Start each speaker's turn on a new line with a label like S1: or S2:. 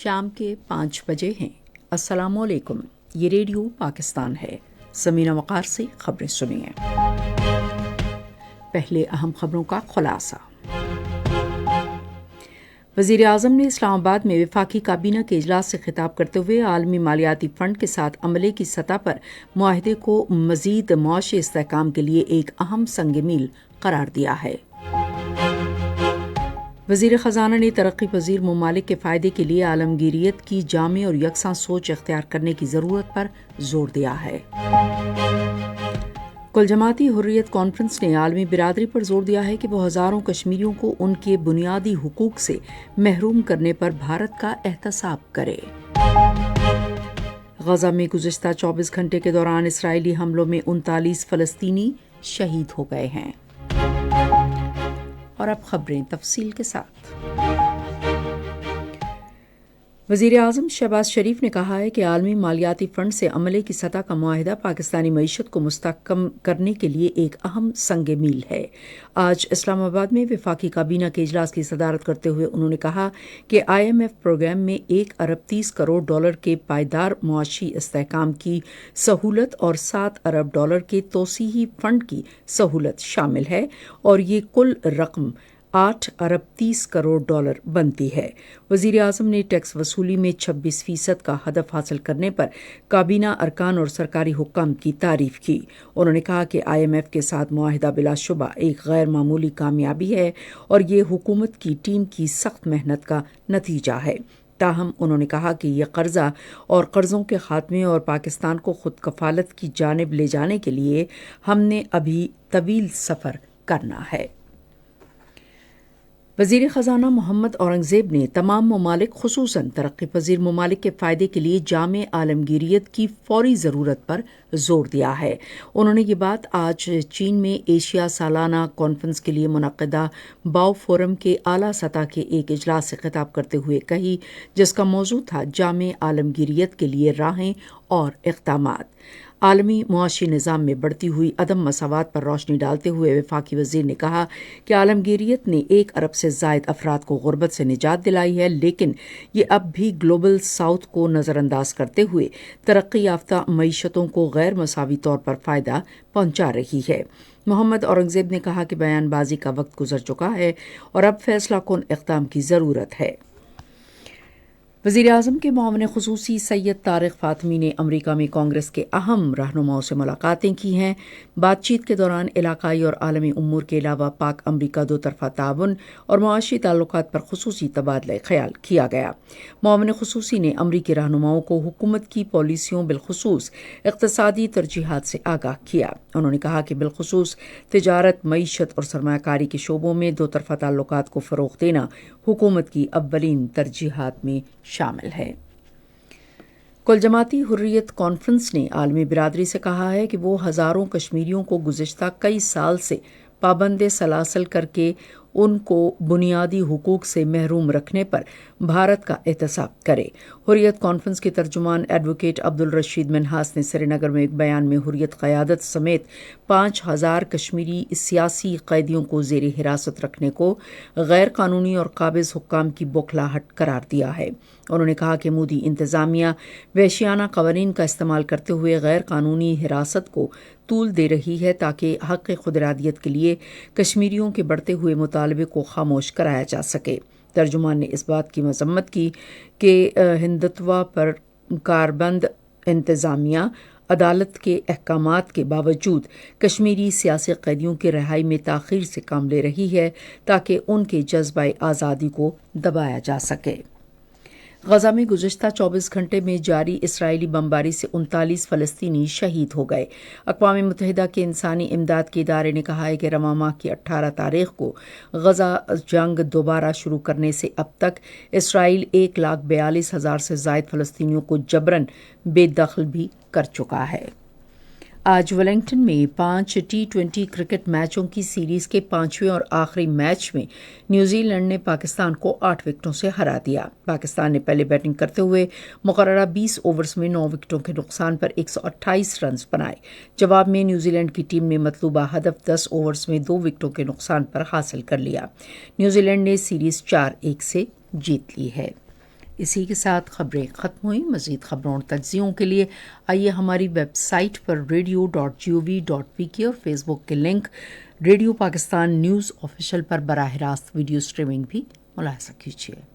S1: شام کے 5 بجے ہیں۔ السلام علیکم، یہ ریڈیو پاکستان ہے۔ سمینہ وقار سے خبریں سنیے۔ پہلے اہم خبروں کا خلاصہ۔ وزیر اعظم نے اسلام آباد میں وفاقی کابینہ کے اجلاس سے خطاب کرتے ہوئے عالمی مالیاتی فنڈ کے ساتھ عملے کی سطح پر معاہدے کو مزید معاشی استحکام کے لیے ایک اہم سنگ میل قرار دیا ہے۔ وزیر خزانہ نے ترقی پذیر ممالک کے فائدے کے لیے عالمگیریت کی جامع اور یکساں سوچ اختیار کرنے کی ضرورت پر زور دیا ہے۔ کل جماعتی حریت کانفرنس نے عالمی برادری پر زور دیا ہے کہ وہ ہزاروں کشمیریوں کو ان کے بنیادی حقوق سے محروم کرنے پر بھارت کا احتساب کرے۔ غزہ میں گزشتہ 24 گھنٹے کے دوران اسرائیلی حملوں میں 39 فلسطینی شہید ہو گئے ہیں۔ اور اب خبریں تفصیل کے ساتھ۔ وزیر اعظم شہباز شریف نے کہا ہے کہ عالمی مالیاتی فنڈ سے عملے کی سطح کا معاہدہ پاکستانی معیشت کو مستحکم کرنے کے لیے ایک اہم سنگ میل ہے۔ آج اسلام آباد میں وفاقی کابینہ کے اجلاس کی صدارت کرتے ہوئے انہوں نے کہا کہ IMF پروگرام میں $1 ارب 30 کروڑ کے پائیدار معاشی استحکام کی سہولت اور $7 ارب کے توسیعی فنڈ کی سہولت شامل ہے اور یہ کل رقم $8 ارب 30 کروڑ بنتی ہے۔ وزیر اعظم نے ٹیکس وصولی میں 26% کا ہدف حاصل کرنے پر کابینہ ارکان اور سرکاری حکام کی تعریف کی۔ انہوں نے کہا کہ IMF کے ساتھ معاہدہ بلا شبہ ایک غیر معمولی کامیابی ہے اور یہ حکومت کی ٹیم کی سخت محنت کا نتیجہ ہے۔ تاہم انہوں نے کہا کہ یہ قرضہ اور قرضوں کے خاتمے اور پاکستان کو خود کفالت کی جانب لے جانے کے لیے ہم نے ابھی طویل سفر کرنا ہے۔ وزیر خزانہ محمد اورنگزیب نے تمام ممالک خصوصاً ترقی پذیر ممالک کے فائدے کے لیے جامع عالمگیریت کی فوری ضرورت پر زور دیا ہے۔ انہوں نے یہ بات آج چین میں ایشیا سالانہ کانفرنس کے لیے منعقدہ باؤ فورم کے اعلیٰ سطح کے ایک اجلاس سے خطاب کرتے ہوئے کہی، جس کا موضوع تھا جامع عالمگیریت کے لیے راہیں اور اقدامات۔ عالمی معاشی نظام میں بڑھتی ہوئی عدم مساوات پر روشنی ڈالتے ہوئے وفاقی وزیر نے کہا کہ عالمگیریت نے 1 ارب سے زائد افراد کو غربت سے نجات دلائی ہے، لیکن یہ اب بھی گلوبل ساؤتھ کو نظر انداز کرتے ہوئے ترقی یافتہ معیشتوں کو غیر مساوی طور پر فائدہ پہنچا رہی ہے۔ محمد اورنگزیب نے کہا کہ بیان بازی کا وقت گزر چکا ہے اور اب فیصلہ کن اقدام کی ضرورت ہے۔ وزیر اعظم کے معاون خصوصی سید طارق فاطمی نے امریکہ میں کانگریس کے اہم رہنماؤں سے ملاقاتیں کی ہیں۔ بات چیت کے دوران علاقائی اور عالمی امور کے علاوہ پاک امریکہ دو طرفہ تعاون اور معاشی تعلقات پر خصوصی تبادلہ خیال کیا گیا۔ معاون خصوصی نے امریکی رہنماؤں کو حکومت کی پالیسیوں بالخصوص اقتصادی ترجیحات سے آگاہ کیا۔ انہوں نے کہا کہ بالخصوص تجارت، معیشت اور سرمایہ کاری کے شعبوں میں دو طرفہ تعلقات کو فروغ دینا حکومت کی اولین ترجیحات میں شامل ہے۔ کل جماعتی حریت کانفرنس نے عالمی برادری سے کہا ہے کہ وہ ہزاروں کشمیریوں کو گزشتہ کئی سال سے پابند سلاسل کر کے ان کو بنیادی حقوق سے محروم رکھنے پر بھارت کا احتساب کرے۔ حریت کانفرنس کے ترجمان ایڈوکیٹ عبدالرشید منہاس نے سری نگر میں ایک بیان میں حریت قیادت سمیت 5000 کشمیری سیاسی قیدیوں کو زیر حراست رکھنے کو غیر قانونی اور قابض حکام کی بوکھلاہٹ قرار دیا ہے۔ انہوں نے کہا کہ مودی انتظامیہ وحشیانہ قوانین کا استعمال کرتے ہوئے غیر قانونی حراست کو طول دے رہی ہے تاکہ حق خود ارادیت کے لیے کشمیریوں کے بڑھتے ہوئے مطالبے کو خاموش کرایا جا سکے۔ ترجمان نے اس بات کی مذمت کی کہ ہندتوا پر کاربند انتظامیہ عدالت کے احکامات کے باوجود کشمیری سیاسی قیدیوں کی رہائی میں تاخیر سے کام لے رہی ہے تاکہ ان کے جذبہ آزادی کو دبایا جا سکے۔ غزہ میں گزشتہ 24 گھنٹے میں جاری اسرائیلی بمباری سے 39 فلسطینی شہید ہو گئے۔ اقوام متحدہ کے انسانی امداد کے ادارے نے کہا ہے کہ رواں ماہ کی 18 تاریخ کو غزہ جنگ دوبارہ شروع کرنے سے اب تک اسرائیل 1,42,000 سے زائد فلسطینیوں کو جبراً بے دخل بھی کر چکا ہے۔ آج ویلنگٹن میں 5 T20 کرکٹ میچوں کی سیریز کے 5ویں اور آخری میچ میں نیوزی لینڈ نے پاکستان کو 8 وکٹوں سے ہرا دیا۔ پاکستان نے پہلے بیٹنگ کرتے ہوئے مقررہ 20 اوورز میں 9 وکٹوں کے نقصان پر 128 رنز بنائے۔ جواب میں نیوزی لینڈ کی ٹیم نے مطلوبہ ہدف 10 اوورز میں 2 وکٹوں کے نقصان پر حاصل کر لیا۔ نیوزی لینڈ نے سیریز 4-1 سے جیت لی ہے۔ اسی کے ساتھ خبریں ختم ہوئیں. مزید خبروں اور تجزیوں کے لیے آئیے ہماری ویب سائٹ پر radio.gov.pk اور فیس بک کے link radio Pakistan news official پر براہ راست ویڈیو سٹریمنگ بھی ملاحظہ کیجیے.